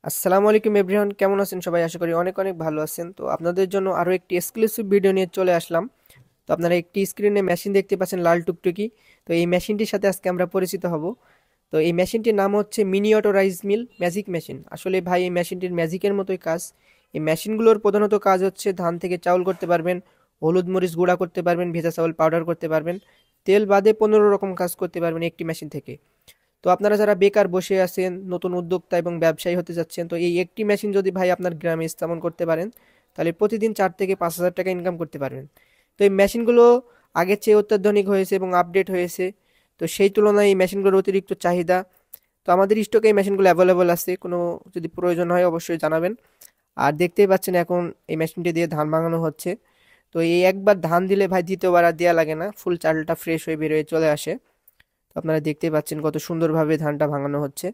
আসসালামু আলাইকুম এভরিওয়ান, কেমন আছেন সবাই? আশা করি অনেক অনেক ভালো আছেন। তো আপনাদের জন্য আরো একটি এক্সক্লুসিভ ভিডিও নিয়ে চলে আসলাম। তো আপনারা একটি স্ক্রিনে মেশিন দেখতে পাচ্ছেন, লাল টুকটুকি। তো এই মেশিনটির সাথে আজকে আমরা পরিচিত হব। তো এই মেশিনটির নাম হচ্ছে mini auto rice mill magic machine. আসলে ভাই এই মেশিনটির ম্যাজিকের মতোই কাজ। এই মেশিনগুলোর প্রধানত কাজ হচ্ছে ধান থেকে চাউল করতে পারবেন, হলুদ মরিচ গুঁড়া করতে পারবেন, ভেজা চাউল পাউডার করতে পারবেন, তেল বাদে 15 রকম কাজ করতে পারবেন একটি মেশিন থেকে। তো আপনারা যারা বেকার বসে আছেন, নতুন উদ্যোক্তা এবং ব্যবসায়ী হতে যাচ্ছেন, তো এই একটি মেশিন যদি ভাই আপনার গ্রামে স্থাপন করতে পারেন, তাহলে প্রতিদিন 4 থেকে 5 হাজার টাকা ইনকাম করতে পারবেন। তো এই মেশিনগুলো আগের চেয়ে অত্যাধুনিক হয়েছে এবং আপডেট হয়েছে। তো সেই তুলনায় এই মেশিনগুলোর অতিরিক্ত চাহিদা। তো আমাদের স্টকে এই মেশিনগুলো অ্যাভেলেবল আছে, কোনো যদি প্রয়োজন হয় অবশ্যই জানাবেন। আর দেখতেই পাচ্ছেন এখন এই মেশিনটি দিয়ে ধান ভাঙানো হচ্ছে। তো এই একবার ধান দিলে ভাই দ্বিতীয়বার আর দেওয়া লাগে না, ফুল চালটা ফ্রেশ হয়ে বেরোয় চলে আসে। তো আপনারা দেখতেই পাচ্ছেন কত সুন্দরভাবে ধানটা ভাঙানো হচ্ছে।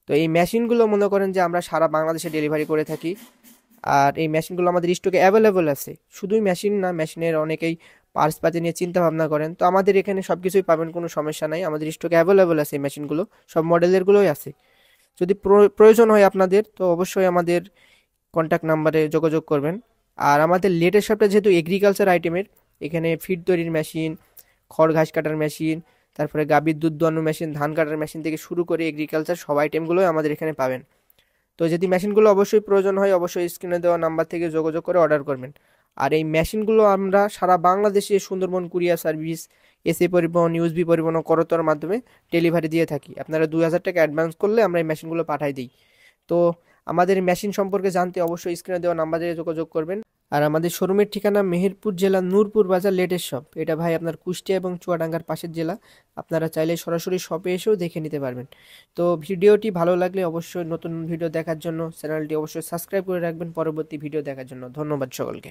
তো এই মেশিনগুলো মনে করেন যে আমরা সারা বাংলাদেশে ডেলিভারি করে থাকি। আর এই মেশিনগুলো আমাদের স্টকে অ্যাভেলেবল আছে। শুধুই মেশিন না, মেশিনের অনেকেই পার্টস পাতি নিয়ে চিন্তা ভাবনা করেন। তো আমাদের এখানে সব কিছুই পাবেন, কোনো সমস্যা নাই। আমাদের স্টকে অ্যাভেলেবল আছে এই মেশিনগুলো, সব মডেলেরগুলোই আছে। যদি প্রয়োজন হয় আপনাদের, তো অবশ্যই আমাদের কন্ট্যাক্ট নাম্বারে যোগাযোগ করবেন। আর আমাদের লেটেস্ট শপটা যেহেতু এগ্রিকালচার আইটেমের, এখানে ফিড তৈরির মেশিন, খড় ঘাস কাটার মেশিন, তারপরে গাভীর দুধ দোয়ানোর মেশিন, ধান কাটার মেশিন থেকে শুরু করে এগ্রিকালচার সব আইটেমগুলোই আমাদের এখানে পাবেন। তো যদি মেশিনগুলো অবশ্যই প্রয়োজন হয়, অবশ্যই স্ক্রিনে দেওয়া নাম্বার থেকে যোগাযোগ করে অর্ডার করবেন। আর এই মেশিনগুলো আমরা সারা বাংলাদেশে সুন্দরবন কুরিয়ার সার্ভিস, এসএ পরিবহন, ইউএসবি পরিবহন ও করতর মাধ্যমে ডেলিভারি দিয়ে থাকি। আপনারা 2,000 টাকা অ্যাডভান্স করলে আমরা এই মেশিনগুলো পাঠাই দিই। তো আমাদের মেশিন সম্পর্কে জানতে অবশ্যই স্ক্রিনে দেওয়া নাম্বারে যোগাযোগ করবেন। আর আমাদের শোরুমের ঠিকানা মেহেরপুর জেলা, নূরপুর বাজার, লেটেস্ট শপ। এটা ভাই আপনার কুষ্টিয়া এবং চুয়াডাঙ্গার পাশের জেলা। আপনারা চাইলে সরাসরি শপে এসেও দেখে নিতে পারবেন। তো ভিডিওটি ভালো লাগলে অবশ্যই নতুন ভিডিও দেখার জন্য চ্যানেলটি অবশ্যই সাবস্ক্রাইব করে রাখবেন পরবর্তী ভিডিও দেখার জন্য। ধন্যবাদ সকলকে।